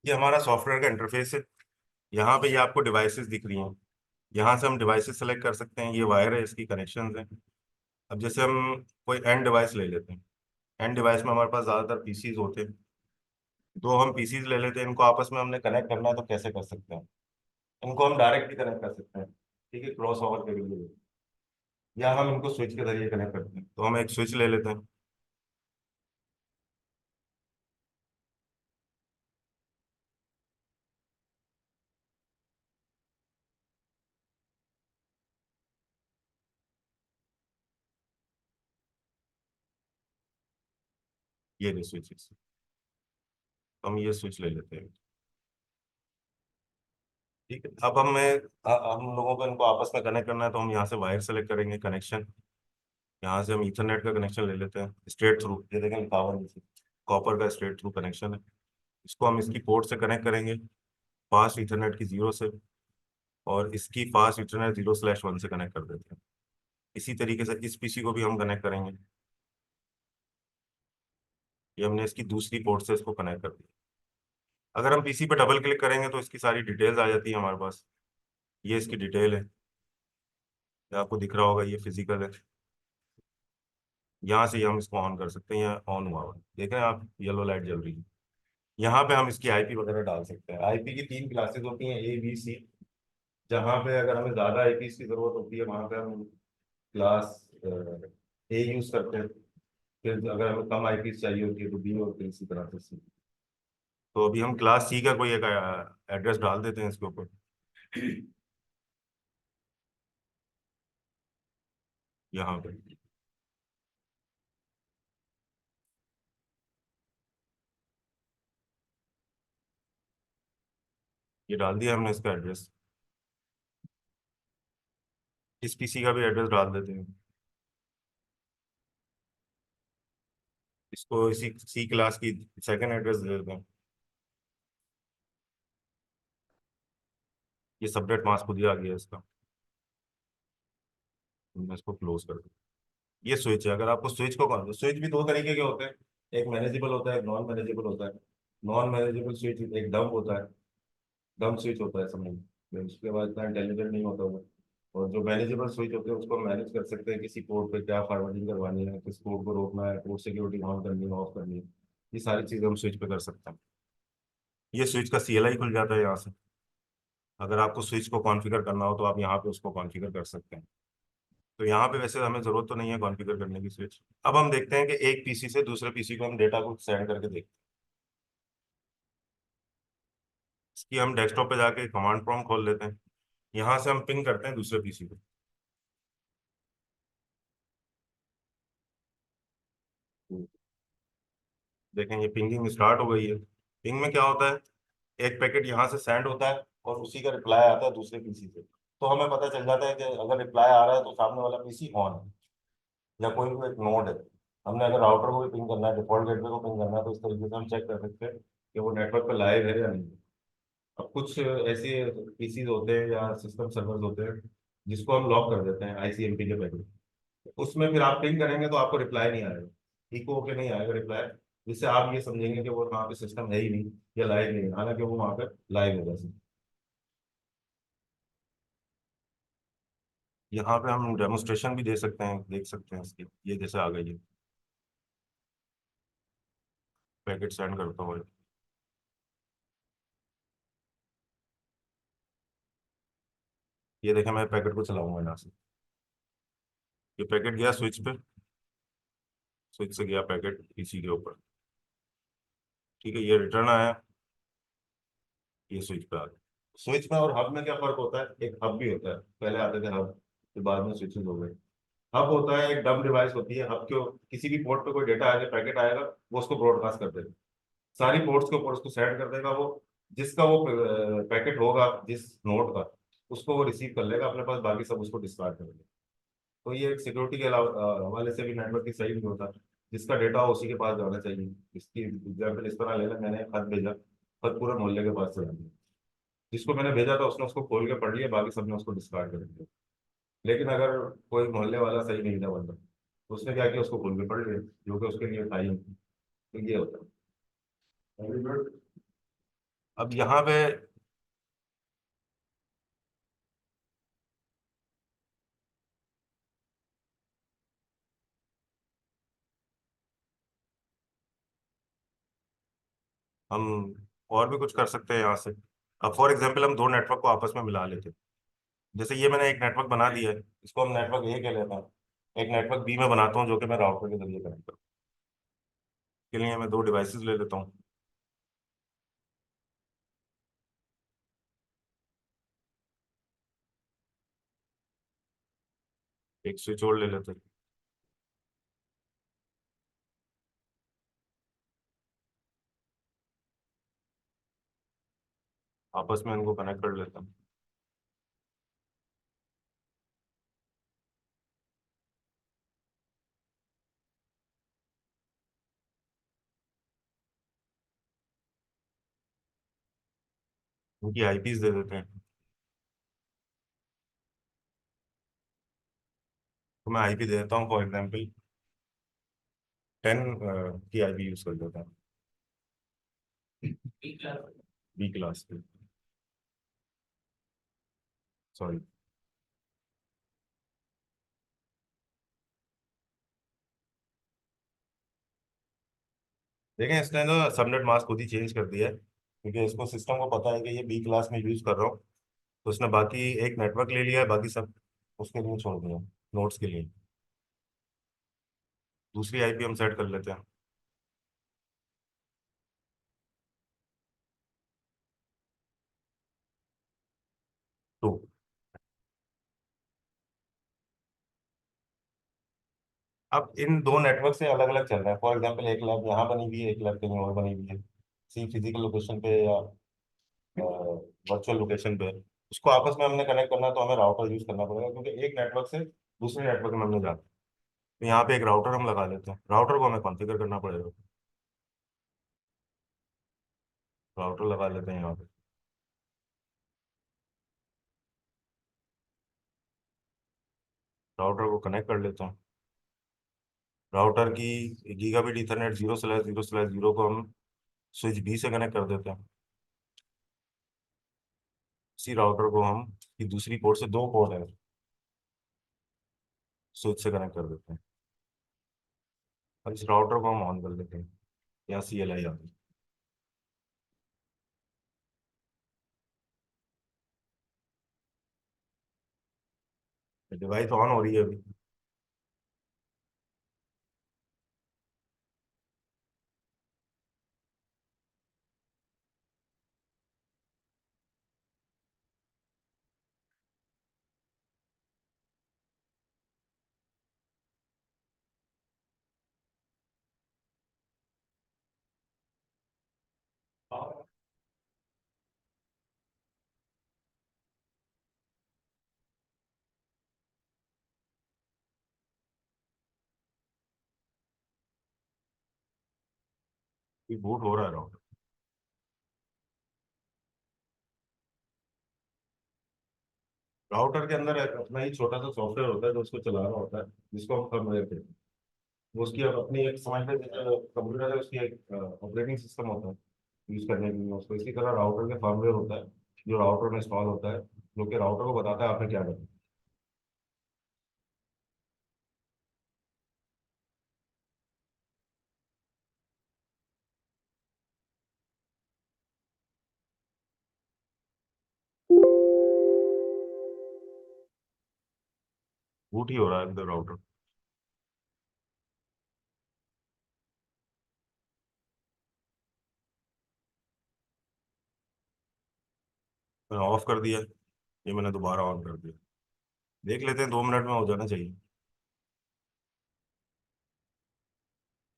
ये हमारा सॉफ्टवेयर का इंटरफेस है। यहाँ पे ये आपको डिवाइसेस दिख रही हैं। यहाँ से हम डिवाइसेस सेलेक्ट कर सकते हैं। ये वायर है, इसकी कनेक्शंस हैं। अब जैसे हम कोई एंड डिवाइस ले लेते हैं। एंड डिवाइस में हमारे पास ज़्यादातर पीसीज होते हैं। दो हम पीसीज ले लेते हैं, इनको आपस में हमने कनेक्ट करना है तो कैसे कर सकते हैं? इनको हम डायरेक्ट भी कनेक्ट कर सकते हैं, ठीक है, क्रॉस ओवर के लिए। या हम इनको स्विच के जरिए कनेक्ट करते हैं, तो हम एक स्विच ले लेते हैं। ये नहीं स्विच, हम ये स्विच ले लेते हैं। ठीक है, अब हम लोगों को इनको आपस में कनेक्ट करना है, तो हम यहाँ से वायर सेलेक्ट करेंगे, कनेक्शन। यहाँ से हम ईथरनेट का कनेक्शन ले लेते हैं, स्ट्रेट थ्रू। ये देखें लिखा हुआ नीचे, कॉपर का स्ट्रेट थ्रू कनेक्शन है। इसको हम इसकी पोर्ट से कनेक्ट करेंगे, फास्ट ईथरनेट की 0 से। और इसकी फास्ट ईथरनेट 0/1 से कनेक्ट कर देते हैं। इसी तरीके से इस पीसी को भी हम कनेक्ट करेंगे। ये हमने इसकी दूसरी पोर्ट से इसको कनेक्ट कर दिया। अगर हम पीसी पे डबल क्लिक करेंगे तो इसकी सारी डिटेल्स आ जाती है हमारे पास। ये इसकी डिटेल है, ये आपको दिख रहा होगा, ये फिजिकल है। यहाँ से ही हम इसको ऑन कर सकते हैं, या ऑन हुआ हुआ है। देखें आप, येलो लाइट जल रही है। यहाँ पे हम इसकी आईपी वगैरह डाल सकते हैं। आईपी की 3 क्लासेस होती हैं, ए बी सी। जहाँ पे अगर हमें ज़्यादा आईपीस की ज़रूरत होती है, वहाँ पे हम क्लास ए यूज़ करते हैं। फिर अगर हमें कम आईपीस चाहिए होती है तो बी, और फिर इसी तरह से सी। तो अभी हम क्लास सी का कोई एक एड्रेस डाल देते हैं इसके ऊपर। यहाँ पे ये डाल दिया हमने इसका एड्रेस। इस पीसी का भी एड्रेस डाल देते हैं। इसको इसी सी क्लास की सेकंड एड्रेस दे देते हैं। ये सबनेट मास्क खुद ही आ गया इसका। मैं इसको क्लोज कर दूँ। ये स्विच है। अगर आपको स्विच भी दो तरीके के होते हैं। एक मैनेजेबल होता है, एक नॉन मैनेजेबल होता है। नॉन मैनेजेबल स्विच एक डंप होता है। डंप स्विच होता है, समझ में उसके बाद इतना इंटेलिजेंट नहीं होता वो। और जो मैनेजेबल स्विच होते हैं उसको मैनेज कर सकते हैं, किसी पोर्ट पे क्या फॉरवर्डिंग करवानी है, किस पोर्ट को रोकना है, पोर्ट सिक्योरिटी ऑन करनी है, ऑफ करनी है। ये सारी चीजें हम स्विच पे कर सकते हैं। ये स्विच का सीएलआई खुल जाता है यहाँ से। अगर आपको स्विच को कॉन्फ़िगर करना हो तो आप यहाँ पे उसको कॉन्फ़िगर कर सकते हैं। तो यहाँ पे वैसे हमें जरूरत तो नहीं है कॉन्फ़िगर करने की स्विच। अब हम देखते हैं कि एक पीसी से दूसरे पीसी को हम डेटा को सेंड करके देखते हैं। इसकी हम डेस्कटॉप पे जाके कमांड प्रॉम्प्ट खोल लेते हैं। यहाँ से हम पिंग करते हैं दूसरे पीसी को। देखें, ये पिंगिंग स्टार्ट हो गई है। पिंग में क्या होता है, एक पैकेट यहाँ से सेंड होता है और उसी का रिप्लाई आता है दूसरे पीसी से। तो हमें पता चल जाता है कि अगर रिप्लाई आ रहा है तो सामने वाला पीसी ऑन है, या कोई भी एक नोड है। हमने अगर राउटर को भी पिंग करना है, डिफॉल्ट गेटवे को पिंग करना है, तो इस तरीके से हम चेक कर सकते हैं कि वो नेटवर्क पे लाइव है या नहीं। अब कुछ ऐसे पीसीज होते हैं या सिस्टम सर्वर्स होते हैं जिसको हम लॉक कर देते हैं आईसीएमपी के पैकेट। उसमें फिर आप पिंग करेंगे तो आपको रिप्लाई नहीं आएगा, इको होके नहीं आएगा रिप्लाई। जिससे आप ये समझेंगे कि वो वहाँ पे सिस्टम है ही नहीं, या लाइव नहीं है, हालांकि वो वहाँ पे लाइव होगा सर। यहाँ पे हम डेमोस्ट्रेशन भी दे सकते हैं, देख सकते हैं इसकी। ये जैसे आ गई है, पैकेट सेंड करता हुआ। ये देखें, मैं पैकेट को चलाऊंगा यहाँ से। ये पैकेट गया स्विच पे, स्विच से गया पैकेट पीसी के ऊपर। ठीक है, ये रिटर्न आया, ये स्विच पे आ गया। स्विच में और हब में क्या फर्क होता है? एक हब भी होता है, पहले आते थे हब, फिर बाद में स्विचेस हो गए। हब होता है, एक डम डिवाइस होती है। हब क्यों? किसी भी पोर्ट पे कोई डेटा आएगा, पैकेट आएगा, वो उसको ब्रॉडकास्ट कर देगा सारी पोर्ट्स के ऊपर, उसको सेंड कर देगा वो। जिसका वो पैकेट होगा, जिस नोड का, उसको वो रिसीव कर लेगा अपने पास, बाकी सब उसको डिस्कार्ड कर देगा। तो ये एक सिक्योरिटी के हवाले से भी नेटवर्क की सही नहीं होता। जिसका डेटा हो उसी के पास जाना चाहिए। इसकी एग्जाम्पल इस तरह लेना, मैंने एक खत भेजा, खत पूरे मोहल्ले के पास चला गया। जिसको मैंने भेजा था उसने उसको खोल के पढ़ लिया, बाकी सबने उसको डिस्कार्ड कर दिया। लेकिन अगर कोई मोहल्ले वाला सही नहीं था बंदा, तो उसने क्या किया, उसको खोल के पढ़ लिया, जो कि उसके लिए था ही नहीं। तो ये होता है। अब यहाँ पे हम और भी कुछ कर सकते हैं यहाँ से। अब फॉर एग्जाम्पल हम दो नेटवर्क को आपस में मिला लेते हैं। जैसे ये मैंने एक नेटवर्क बना दिया है, इसको हम नेटवर्क ए कह लेते हैं। एक नेटवर्क बी में बनाता हूँ जो कि मैं राउटर के जरिए कनेक्ट करूँ। के लिए मैं दो डिवाइसेस ले लेता हूँ। एक स्विच और ले लेते हैं। आपस में इनको कनेक्ट कर लेता हूँ। उनकी आईपीस दे देते हैं। तो मैं आईपी दे देता हूँ, फॉर एग्जाम्पल 10 की आईपी यूज कर लेता हूँ। बी क्लास की, सॉरी। देखें, इसने ना सबनेट मास्क खुद ही चेंज कर दिया है, क्योंकि इसको सिस्टम को पता है कि ये बी क्लास में यूज कर रहा हूँ। तो उसने बाकी एक नेटवर्क ले लिया है, बाकी सब उसके लिए छोड़ दिया, नोट्स के लिए। दूसरी आईपी हम सेट कर लेते हैं। टू। अब इन दो नेटवर्क से अलग अलग चल रहा है। फॉर एग्जांपल एक लैब यहाँ बनी हुई है, एक लैब कहीं और बनी हुई है, सी फिजिकल लोकेशन पे या वर्चुअल लोकेशन पे। उसको आपस में हमने कनेक्ट करना है, तो हमें राउटर यूज करना पड़ेगा, क्योंकि एक नेटवर्क से दूसरे नेटवर्क में हमने जाना है। तो यहाँ पे एक राउटर हम लगा लेते हैं। राउटर को हमें कॉन्फ़िगर करना पड़ेगा। राउटर लगा लेते हैं यहाँ पे। राउटर को कनेक्ट कर लेते हैं। राउटर की गीगाबिट ईथरनेट 0/0/0 को हम स्विच बी से कनेक्ट कर देते हैं। इसी राउटर को हम की दूसरी पोर्ट से, दो पोर्ट है, स्विच से कनेक्ट कर देते हैं। अब इस राउटर को हम ऑन कर लेते हैं। यहाँ CLI आती है, डिवाइस ऑन हो रही है अभी। बूट हो रहा है राउटर। राउटर के अंदर अपना ही छोटा सा सॉफ्टवेयर होता है जो उसको चला रहा होता है, जिसको हम फर्मवेयर कहते हैं। वो उसकी अब अपनी एक, समझ लो कंप्यूटर है, उसकी एक ऑपरेटिंग सिस्टम होता है यूज करने के लिए उसको। इसी तरह राउटर के फर्मवेयर होता है जो राउटर में इंस्टॉल होता है, जो कि राउटर को बताता है आपने क्या करना है। बूट ही हो रहा है अंदर राउटर। मैंने ऑफ कर दिया, ये मैंने दोबारा ऑन कर दिया। देख लेते हैं, 2 मिनट में हो जाना चाहिए।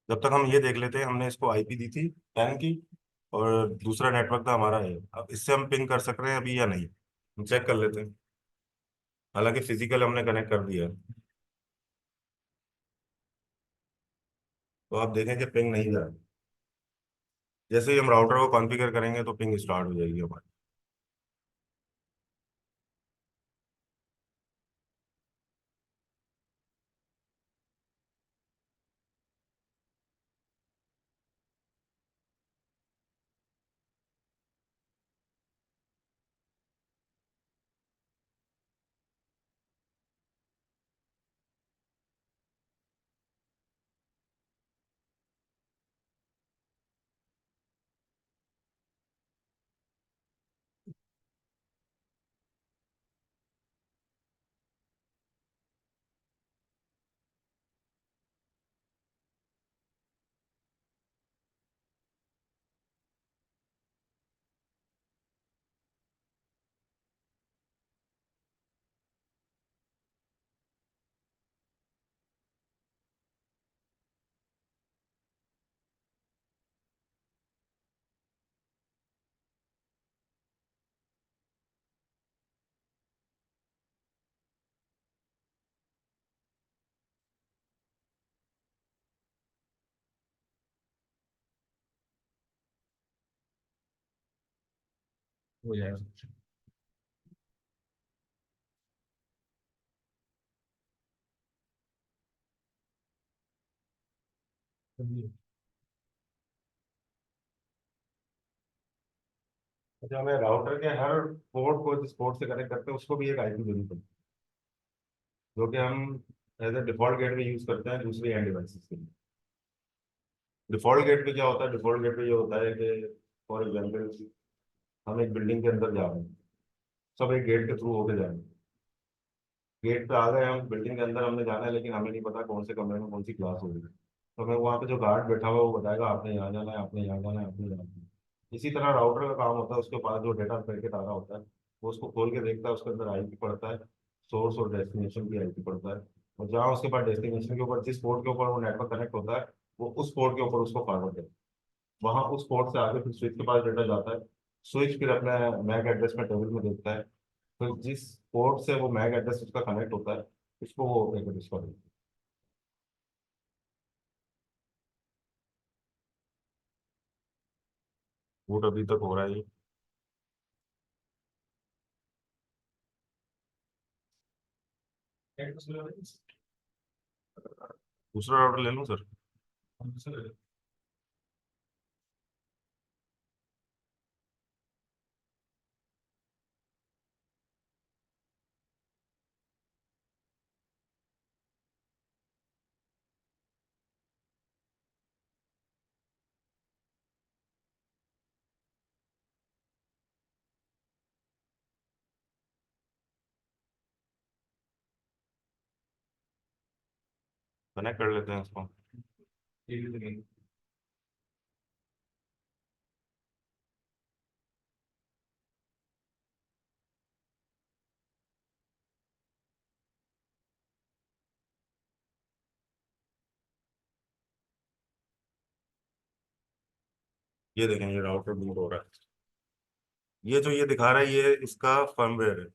जब तक हम ये देख लेते हैं, हमने इसको आईपी दी थी 10 की, और दूसरा नेटवर्क था हमारा है। अब इससे हम पिंग कर सक रहे हैं अभी या नहीं, हम चेक कर लेते हैं। हालांकि फिजिकल हमने कनेक्ट कर दिया है। तो आप देखें कि पिंग नहीं जा रही। जैसे ही हम राउटर को कॉन्फ़िगर करेंगे तो पिंग स्टार्ट हो जाएगी हमारी। हो जाएगा। अच्छा, हमें राउटर के हर पोर्ट को जिस पोर्ट से कनेक्ट करते हैं उसको भी एक आईपी देनी पड़ती है, जो कि हम as a default gateway use करते हैं दूसरी एंड डिवाइसेस के लिए। डिफॉल्ट गेटवे क्या होता है? डिफॉल्ट गेटवे ये होता है कि फॉर एग्जाम्पल हम एक बिल्डिंग के अंदर जा रहे हैं, सब एक गेट के थ्रू होके जा रहे हैं। गेट पे आ गए हम, बिल्डिंग के अंदर हमने जाना है, लेकिन हमें नहीं पता कौन से कमरे में कौन सी क्लास होगी। तो हमें वहाँ पे जो गार्ड बैठा हुआ है वो बताएगा आपने यहाँ जाना है, आपने यहाँ जाना है, आपने यहाँ जाना है। इसी तरह राउटर का काम होता है, उसके पास जो डेटा पैकेट आ रहा होता है वो उसको खोल के देखता है, उसके अंदर आईपी पड़ता है, सोर्स और डेस्टिनेशन की आईपी पड़ता है। और जहाँ उसके पास डेस्टिनेशन के ऊपर जिस पोर्ट के ऊपर वो नेटवर्क कनेक्ट होता है, वो उस पोर्ट के ऊपर उसको फॉरवर्ड है। वहाँ उस पोर्ट से आगे फिर स्विच के पास डेटा जाता है। स्विच फिर अपने मैक एड्रेस में टेबल में देखता है, तो जिस पोर्ट से वो मैक एड्रेस उसका कनेक्ट होता है उसको वो पैकेट उसका देता है। बूट अभी तक हो रहा है ये। दूसरा राउटर ले लूँ सर? कनेक्ट कर लेते हैं इसको। ये देखें, ये राउटर बूट हो रहा है। ये जो ये दिखा रहा है ये इसका फर्मवेयर है।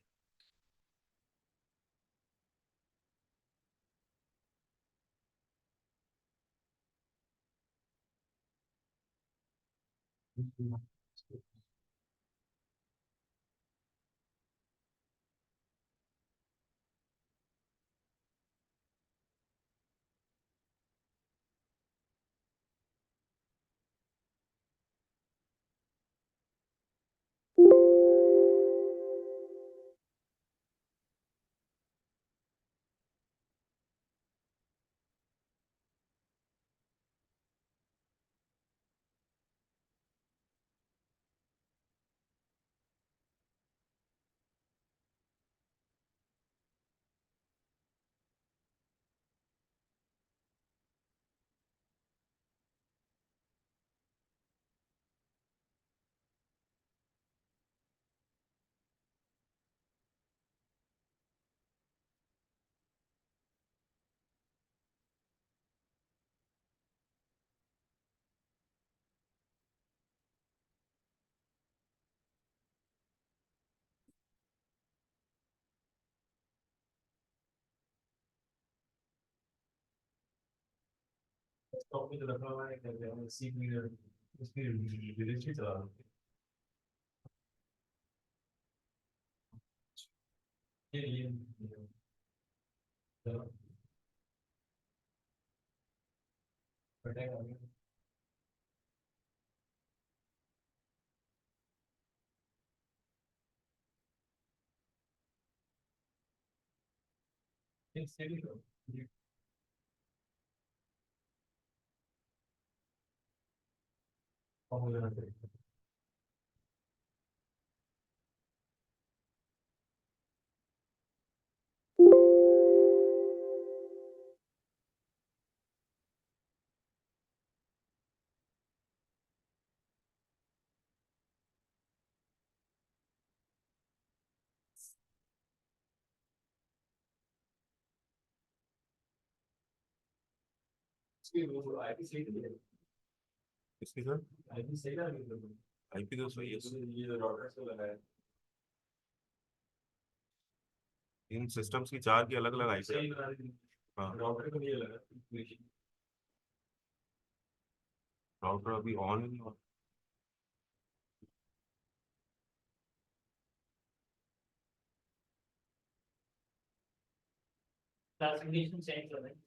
स्टॉक में जो रखा हुआ है क्या कहते हैं, सी की उसकी डिलीवरी चला रहा हूँ। ये चलो कटेगा। एक सेकंड हो जाना चाहिए। इसकी वो आईपी सही है। इसकी सर आईपी सही है। आईपी तो सही है, ये राउटर से लगा है। इन सिस्टम्स की चार की अलग अलग आईपी। हाँ, राउटर को ये लगा। राउटर अभी ऑन ही नहीं हुआ। क्लासिफिकेशन चेंज कर रहे हैं।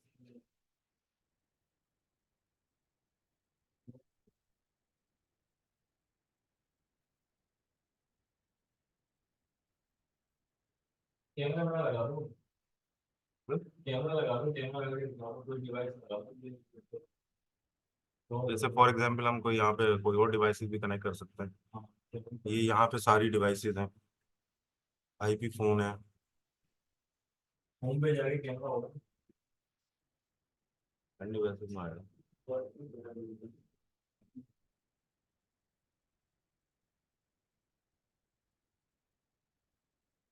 कैमरा में लगा दो, कैमरा लगा दो, कैमरा लगा के दिखा दो, कोई डिवाइस लगा दो तो जैसे फॉर एग्जांपल हम कोई यहाँ पे कोई और डिवाइसेस भी कनेक्ट कर सकते हैं। हाँ, ये यहाँ पे सारी डिवाइसेस हैं, आईपी फोन है। होम पे जाके कैमरा होगा। डिवाइसेस में आएगा।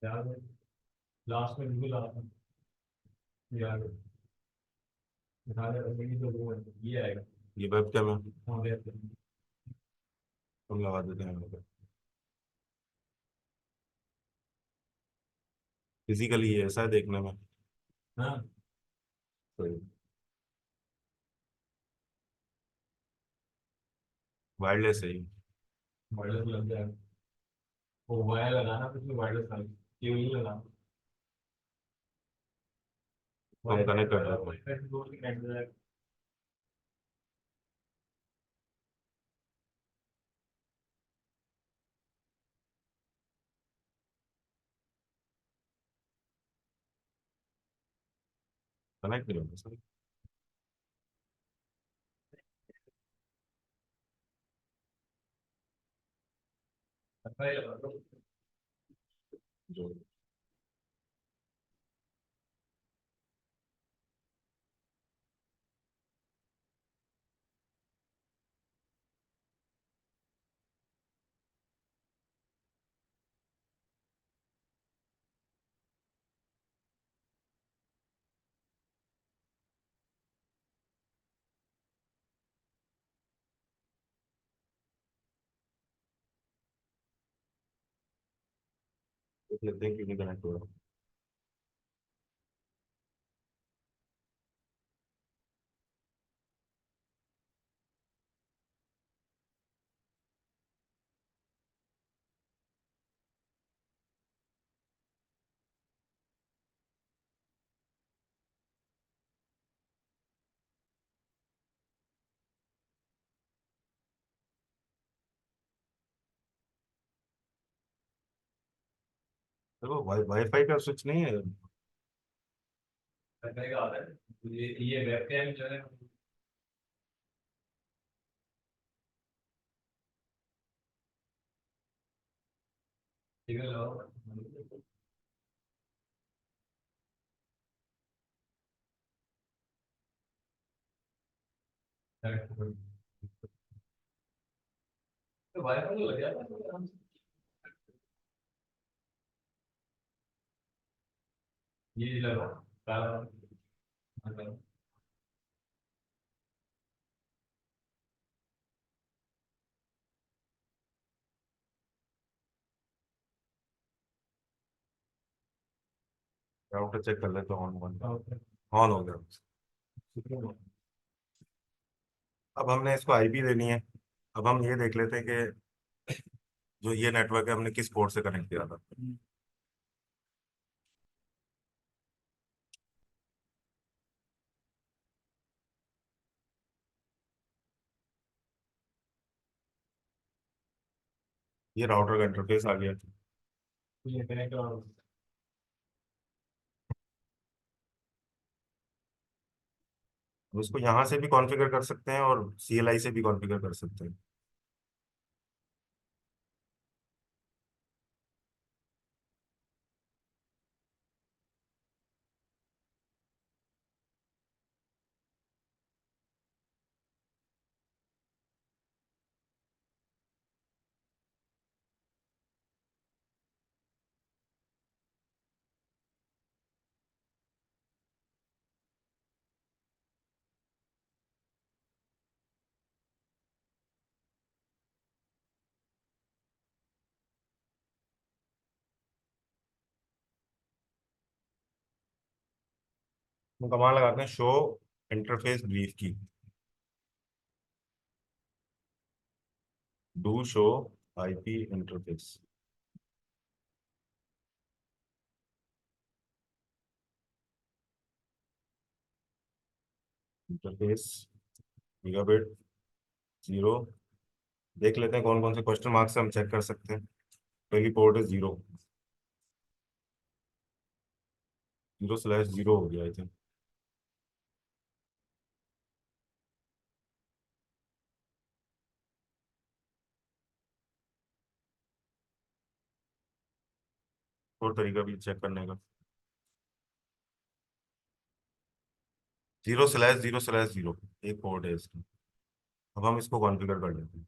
याद है लास्ट में भी लास्ट में याद है दिखा दे रही तो वो है, ये आएगा। ये वेब कैम है, हाँ वेब हम लगा देते हैं यहाँ पे। फिजिकली ये ऐसा है देखने में। हाँ वायरलेस है ये। वायरलेस लग जाएगा, वो वायर लगाना कुछ नहीं, वायरलेस लगा केबल ही लगाना। तो हम कनेक्ट कर देते हैं। वाईफाई से जोड़ के कनेक्ट हो जाएगा। कनेक्ट नहीं होगा सर। वाईफाई लगा दो। जो देख लेते हैं क्यों नहीं कनेक्ट हो रहा। देखो वाईफाई का स्विच नहीं है। वाईफाई का आता है, ये वेब कैम जो है सिग्नल लगाओ। तो वाईफाई तो लग जाता है आराम से। ये लगाओ काला वाला। राउटर चेक कर लेते ऑन ऑन। हाँ, ऑन हो गया। अब हमने इसको आईपी देनी है। अब हम ये देख लेते हैं कि जो ये नेटवर्क है हमने किस पोर्ट से कनेक्ट किया था। ये राउटर का इंटरफेस आ गया। ये कनेक्ट और उसको यहाँ से भी कॉन्फ़िगर कर सकते हैं और सीएलआई से भी कॉन्फ़िगर कर सकते हैं। तो कमांड लगाते हैं शो इंटरफेस ब्रीफ की। Do show IP interface. Interface gigabit 0। देख लेते हैं कौन कौन से क्वेश्चन मार्क्स से हम चेक कर सकते हैं। पहली पोर्ट है 0, 0/0 हो गया आई थिंक। और तरीका भी चेक करने का, 0/0/0 एक पोर्ट है इसकी। अब हम इसको कॉन्फ़िगर कर लेते हैं।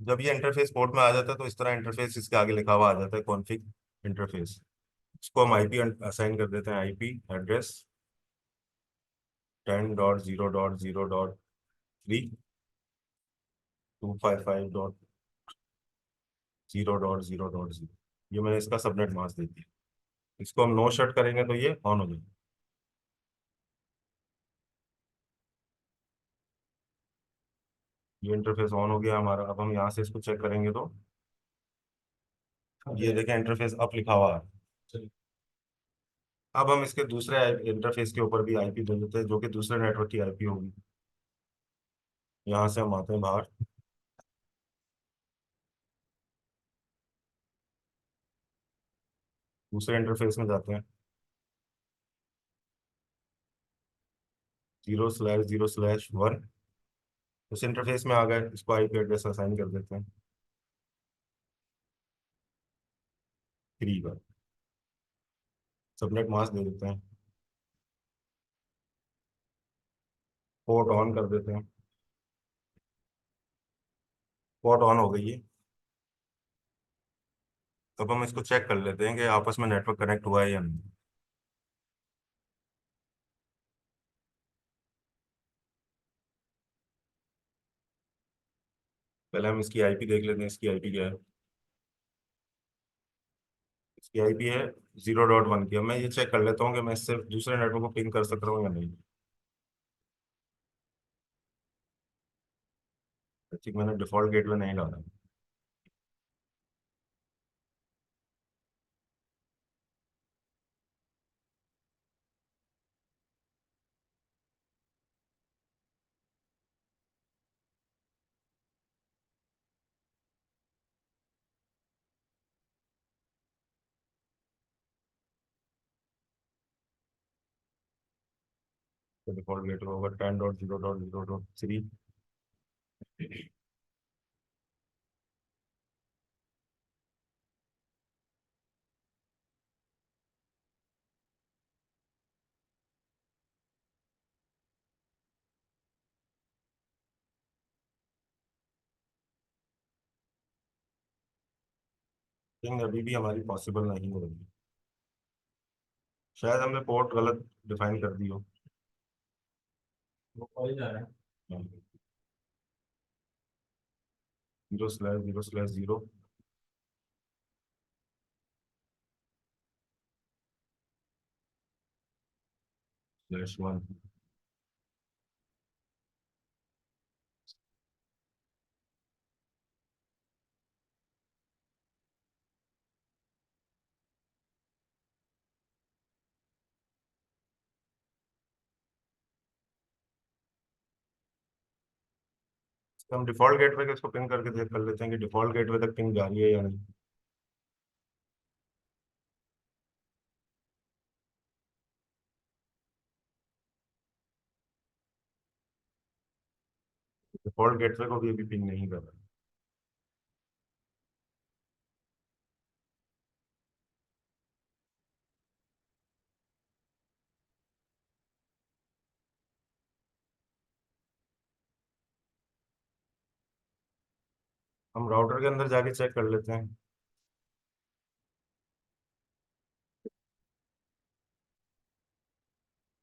जब ये इंटरफेस पोर्ट में आ जाता है तो इस तरह इंटरफेस इसके आगे लिखा हुआ आ जाता है, कॉन्फ़िग इंटरफेस। इसको हम आईपी असाइन कर देते हैं, आईपी एड्रेस 10.0.0.3 255.0.0.0। ये मैंने इसका सबनेट मास्क दे दिया। इसको हम नो शट करेंगे तो ये ऑन हो जाएगा। ये इंटरफेस ऑन हो गया हमारा। अब हम यहाँ से इसको चेक करेंगे तो ये देखें इंटरफेस अप लिखा हुआ है। अब हम इसके दूसरे इंटरफेस के ऊपर भी आईपी दे देते हैं, जो कि दूसरे नेटवर्क की आईपी होगी। यहाँ से हम आते हैं बाहर, दूसरे इंटरफेस में जाते हैं, 0/0/1। उस इंटरफेस में आ गए, इसको आईपी एड्रेस असाइन कर देते हैं 3 का। सबनेट मास्क दे देते हैं, पोर्ट ऑन कर देते हैं। पोर्ट ऑन हो गई है। अब हम इसको चेक कर लेते हैं कि आपस में नेटवर्क कनेक्ट हुआ है या नहीं। पहले हम इसकी आईपी देख लेते हैं, इसकी आईपी क्या है। इसकी आईपी है 0.1 की। अब मैं ये चेक कर लेता हूँ कि मैं इससे दूसरे नेटवर्क को पिंग कर सक रहा हूँ या नहीं। ठीक, मैंने डिफॉल्ट गेटवे नहीं डाला। तो डिफॉल्ट गेटवे होगा 10.0.0.3। पिंग अभी भी हमारी पॉसिबल नहीं हो रही। शायद हमने पोर्ट गलत डिफाइन कर दी हो। वो कॉलेज जा रहा है। 0/0/0/1। हम डिफॉल्ट गेटवे के इसको पिंग करके चेक कर लेते हैं कि डिफॉल्ट गेटवे तक पिंग जा रही है या नहीं। डिफॉल्ट गेटवे को भी अभी पिंग नहीं कर रहा। हम राउटर के अंदर जाके चेक कर लेते हैं।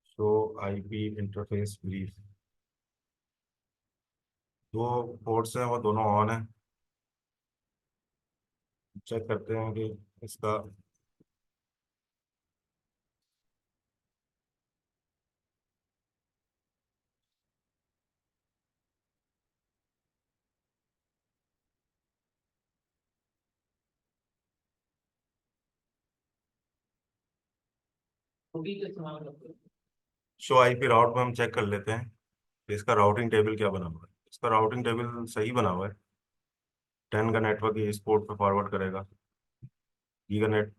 Show IP interface brief. दो पोर्ट्स हैं, वो दोनों ऑन है। चेक करते हैं कि इसका कुकी का इस्तेमाल करते हैं। शो आईपी राउट में हम चेक कर लेते हैं कि इसका राउटिंग टेबल क्या बना हुआ है। इसका राउटिंग टेबल सही बना हुआ है। 10 का नेटवर्क ये इस पोर्ट पे फॉरवर्ड करेगा, गीगानेट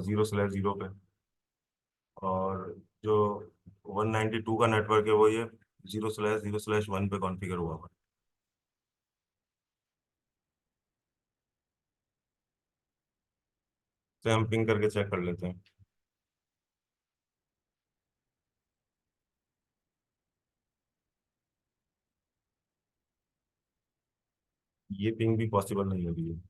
0/0 पे। और जो 192 का नेटवर्क है वो ये 0/0/1 पे कॉन्फ़िगर हुआ हुआ है। तो हम पिंग करके चेक कर लेते हैं। ये पिंग भी पॉसिबल नहीं होगी है।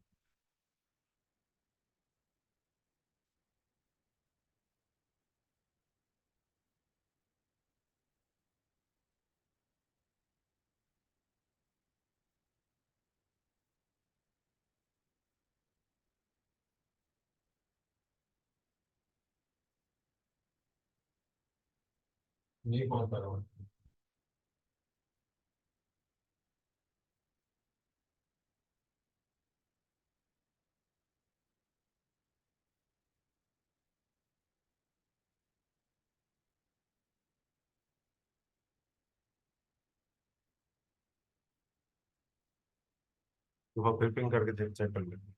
नहीं पहुंच पा रहा हूँ। तो हम फिर पिंग करके चेक चेक कर लेते हैं।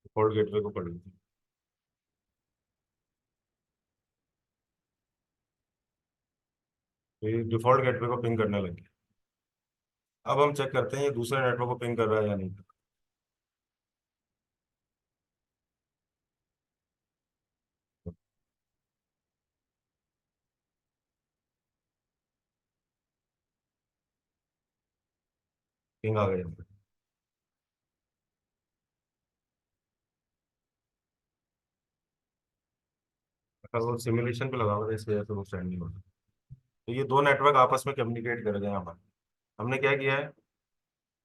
डिफॉल्ट गेटवे को पढ़ लेते हैं। तो ये डिफॉल्ट गेटवे को पिंग करने लगे। अब हम चेक करते हैं ये दूसरे नेटवर्क को पिंग कर रहा है या नहीं। पिंग आ गया। अगर वो सिमुलेशन पे लगा हुआ है इस वजह से वो सेंड नहीं होता। तो ये दो नेटवर्क आपस में कम्युनिकेट कर रहे हैं हमारे। हमने क्या किया है,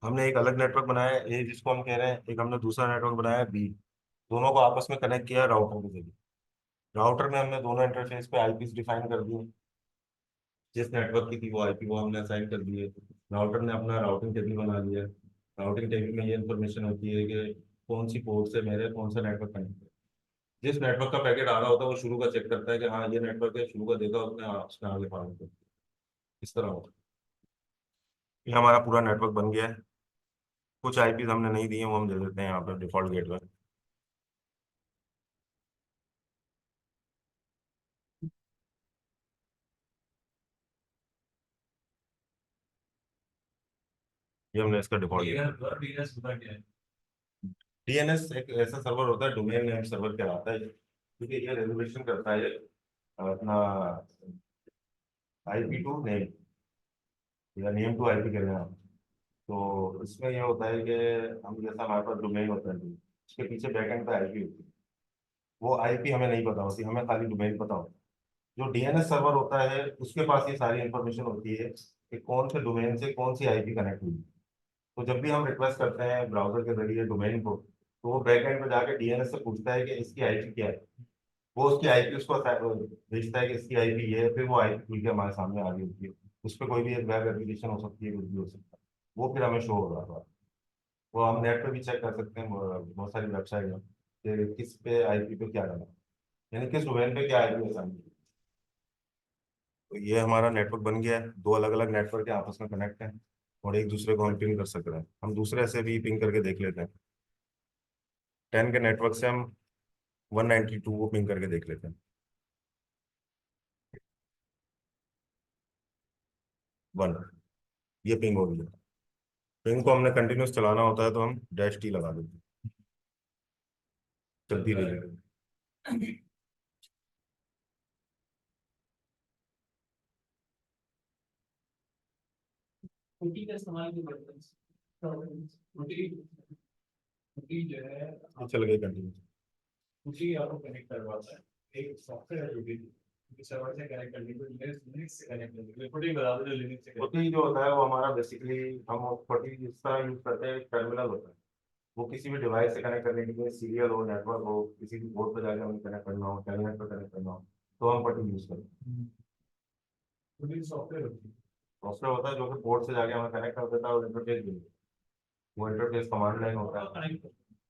हमने एक अलग नेटवर्क बनाया है ए जिसको हम कह रहे हैं, एक हमने दूसरा नेटवर्क बनाया है बी। दोनों को आपस में कनेक्ट किया है राउटर के जरिए। राउटर में हमने दोनों इंटरफेस पे आईपीस डिफाइन कर दिए। जिस नेटवर्क की थी वो आईपी वो हमने असाइन कर दिए। राउटर ने अपना राउटिंग टेबल बना लिया। राउटिंग टेबल में ये इन्फॉर्मेशन होती है कि कौन सी पोर्ट से मेरे कौन सा नेटवर्क कनेक्ट है। जिस नेटवर्क का पैकेट आ रहा होता है वो शुरू का चेक करता है कि हाँ ये नेटवर्क है, शुरू का देखा उसने, हाँ, उसने आगे फॉरवर्ड कर दिया। इस तरह होता है। ये हमारा पूरा नेटवर्क बन गया है। कुछ आईपीस हमने नहीं दिए, वो हम दे देते हैं यहाँ पर डिफॉल्ट गेटवे। ये हमने इसका डिफॉल्ट गेटवे। डीएनएस डीएनएस होता क्या है? डीएनएस एक ऐसा सर्वर होता है, डोमेन नेम सर्वर कहलाता है, क्योंकि ये रेजोल्यूशन करता है अपना आईपी टू नेम या नेम टू आईपी कहते हैं हम। तो इसमें ये होता है कि हम जैसा हमारे पास डोमेन होता है उसके पीछे बैकएंड पे आईपी होती है। वो आईपी हमें नहीं पता होती, हमें खाली डोमेन पता होता है। जो डीएनएस सर्वर होता है उसके पास ये सारी इंफॉर्मेशन होती है कि कौन से डोमेन से कौन सी आईपी कनेक्ट हुई। तो जब भी हम रिक्वेस्ट करते हैं ब्राउजर के जरिए डोमेन को, तो वो बैकएंड पे जाके डीएनएस से पूछता है कि इसकी आईपी क्या है। वो उसकी आईपी उसको भेजता है कि इसकी आईपी ये है, फिर वो आईपी खुल के हमारे सामने आ रही होती है। उस पर कोई भी एक वेब एप्लीकेशन हो सकती है, कुछ भी हो सकता है। वो फिर हमें शो हो रहा है। वो हम नेट पे भी चेक कर सकते हैं, बहुत सारी वेबसाइट है कि किस पे आईपी पे क्या डाला, यानी किस डोमेन पे क्या आईपी असाइन की। तो ये हमारा नेटवर्क बन गया है। दो अलग अलग नेटवर्क है, आपस में कनेक्ट हैं और एक दूसरे को हम पिंग कर सकते हैं। हम दूसरे से भी पिंग करके देख लेते हैं। 10 के नेटवर्क से हम 192 को पिंग करके देख लेते हैं। 1, ये पिंग हो गया। पिंग को हमने कंटिन्यूस चलाना होता है तो हम डैश टी लगा देते हैं, चलती चलता रहेगी। है। कुकी का इस्तेमाल क्यों करते हैं? कुकी कुकी जो है, ये चल गई कंटिन्यूस। कुकी आपको कनेक्ट करवाता है। एक सॉफ्टवेयर है जो कि सर्वर से कनेक्ट करने को लिनक्स से कनेक्ट करने के लिए कुकी बता दो, जो लिनक्स से कनेक्ट। ओटी जो होता है वो हमारा बेसिकली, हम ओटी इस तरह यूज करते हैं, टर्मिनल होता है। वो किसी भी डिवाइस से कनेक्ट करने के लिए, सीरियल हो, नेटवर्क हो, किसी भी बोर्ड पर जाकर हमें कनेक्ट करना हो, टर्मिनल पर कनेक्ट करना हो, तो हम पटी यूज करते हैं। कुकी सॉफ्टवेयर होती है। सॉफ्टवेयर होता है जो कि पोर्ट से जाके हमें कनेक्ट कर देता है और इंटरफेस भी। वो इंटरफेस कमांड लाइन होता है। कनेक्ट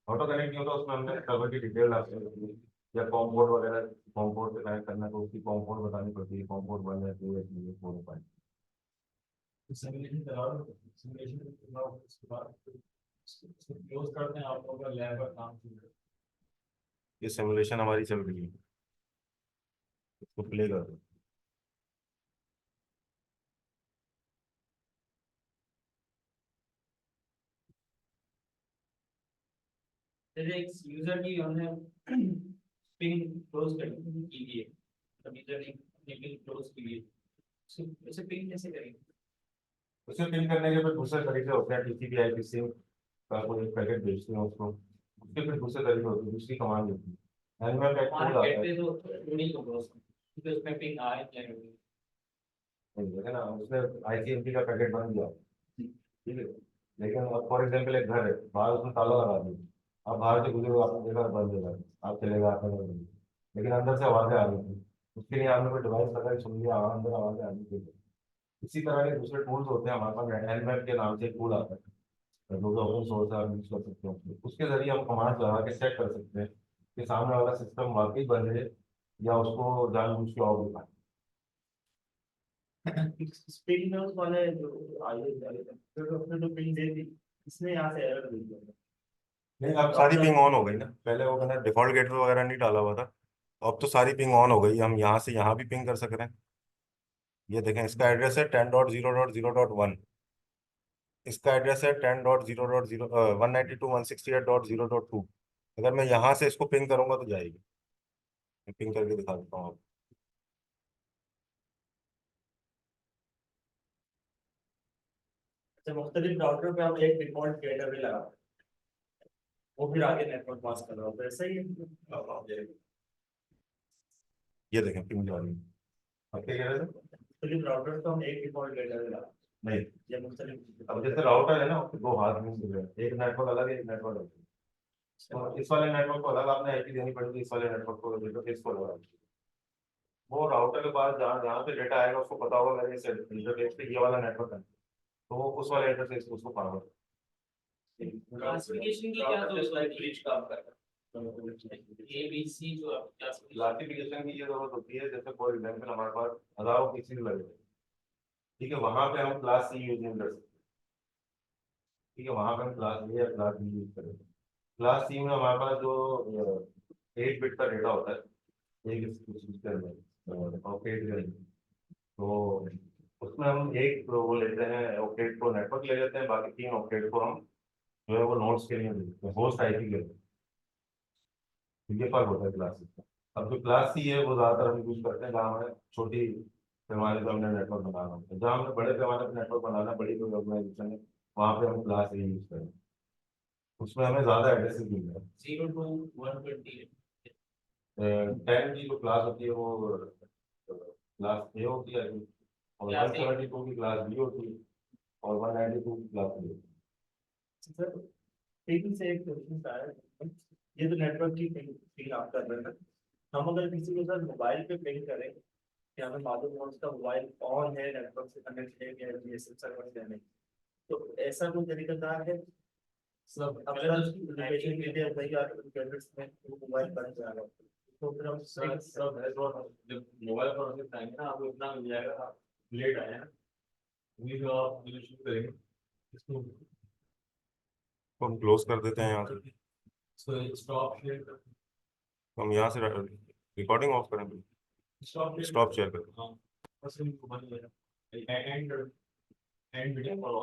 ऑटो कनेक्ट नहीं होता, उसमें हमने सर्वर की डिटेल डालनी होती है, या कॉम पोर्ट वगैरह कॉम पोर्ट से कनेक्ट करना है तो उसकी कॉम पोर्ट बतानी पड़ती है, कॉम पोर्ट 1 है 2 है 3 है 4 है 5। सिमुलेशन करा लो, सिमुलेशन कराओ, उसके बाद क्लोज करते हैं, आप लोगों का लैब का काम शुरू करें। ये सिमुलेशन हमारी चल रही है, इसको प्ले कर दो। जैसे एक यूजर की हमने पिंग क्लोज कर की है, तब यूजर ने अपनी पिंग क्लोज की है, उसे पिंग कैसे करेंगे? उसे पिन करने के फिर दूसरे तरीके होते हैं, टीसीपी आईपी सिम का कोई पैकेट भेजते हैं उसको, उसके फिर दूसरे तरीके होते हैं, दूसरी कमांड होती है। एनिमल का हमारे कोड आता गेट है, पे तो नहीं को क्लोज क्योंकि उसमें पिंग आ जाए। है ना, उसने आईसीएमपी का पैकेट बन दिया, ठीक है। लेकिन अब फॉर एग्जाम्पल एक घर है, बाहर उसमें ताला लगा दिया, आप बाहर से गुजरे आपने देखा बंद है घर, आप चले गए आपने नहीं बंद, लेकिन अंदर से आवाजें आ रही थी, उसके लिए आपने कोई डिवाइस लगाई, सुन लिया आवाज, अंदर आवाजें आ रही थी। इसी तरह के दूसरे टूल्स होते हैं हमारे पास, एनमैप के नाम से टूल आता है जो कि ओपन सोर्स है, आप यूज कर सकते हो, उसके जरिए हम कमांड लगा के सेट कर सकते हैं कि सामने वाला सिस्टम वाकई बंद है या उसको जानबूझ के ऑफ दिखाए। पिंग में उस वाले जो आगे फिर उसने जो पिंग दे दी, इसने यहाँ से एरर दे दिया। नहीं, अब सारी पिंग ऑन हो गई ना, पहले वो मैंने डिफॉल्ट गेटवे वगैरह नहीं डाला हुआ था, अब तो सारी पिंग ऑन हो गई, हम यहाँ से यहाँ भी पिंग कर सक रहे हैं। ये देखें, इसका एड्रेस है 10.0.0.1, इसका एड्रेस है 10.0.0 192.168.0.2। अगर मैं यहाँ से इसको पिंग करूंगा तो जाएगी, मैं पिंग करके दिखा देता हूँ आपको। अच्छा, मुख्तलिफ राउटर पे हम एक डिफॉल्ट गेटवे लगा, वो फिर आगे नेटवर्क पास कर रहा होता है, ऐसा ही है। ये देखें पिंग जा रही है, अब क्या कह रहे थे? मुख्तलिफ राउटर तो हम एक डिफॉल्ट गेटवे लगा, नहीं, या मुख्तलिफ। अब जैसे राउटर है ना, उसके दो हाथ में मिल रहे हैं, एक नेटवर्क अलग है, एक नेटवर्क अलग है। तो इस वाले नेटवर्क को अलग आपने आईपी देनी पड़ेगी, इस वाले नेटवर्क को इंटरफेस को अलग। वो राउटर के पास जहाँ जहाँ से डेटा आएगा उसको पता होगा मेरे इस इंटरफेस पे ये वाला नेटवर्क है, तो वो उस वाले इंटरफेस को उसको फॉरवर्ड। क्लासिफिकेशन की क्या जरूरत है? ब्रिज काम करता है ए बी सी जो क्लासिफिकेशन की ये जरूरत होती है, जैसे फॉर एग्जाम्पल हमारे पास हजारों पीसीज लगे हैं, ठीक है, वहां पे हम क्लास सी यूज नहीं कर सकते, ठीक है, वहां पे हम क्लास ए या क्लास बी यूज करेंगे। क्लास सी में हमारे पास जो 8 बिट का डेटा होता है एक इसके अंदर ऑक्टेट के अंदर, तो उसमें हम एक वो लेते हैं ऑक्टेट को नेटवर्क ले लेते हैं, बाकी 3 ऑक्टेट को हम जो है वो नोट्स के लिए देते हैं, होस्ट आईपी के लिए। तो ये फर्क होता है क्लासेस का। अब जो क्लास सी है वो ज्यादातर हम यूज करते हैं जहाँ हमें छोटी पैमाने पर हमने नेटवर्क बनाना होता है, जहाँ हमें बड़े पैमाने पर नेटवर्क बनाना है, बड़ी कोई ऑर्गेनाइजेशन है, वहाँ पे हम क्लास ए यूज करें, उसमें हमें ज्यादा एड्रेसेस मिल रहे 0 to 120 हैं। 10 की जो क्लास होती है वो क्लास ए होती है, और क्लास ए। 172 की क्लास बी होती है, और 192 की क्लास बी होती सर, पिंग से एक क्वेश्चन था, ये तो नेटवर्क की पिंग पिंग आप कर रहे हैं, हम अगर किसी को सर मोबाइल पे पिंग करें कि हमें मालूम हो उसका मोबाइल ऑन है, नेटवर्क से कनेक्ट है या जीएसएम सर्वर से नहीं, तो ऐसा कोई तरीकाकार है? सब अगर लोकेशन के लिए भाई यार गैजेट्स में वो मोबाइल बंद जा रहा है, तो फिर हम सब है तो जब मोबाइल पर हम टाइम ना आपको इतना मिल जाएगा, आप लेट आए हैं, वही जो आप शुरू करेंगे इसको, है। तो हम क्लोज कर देते हैं यहाँ से, so stop share तो हम यहाँ से रिकॉर्डिंग ऑफ करें, stop share स्टॉप शेयर करें। हाँ बस इनको बंद हो जाए एंड एंड मीटिंग फॉलो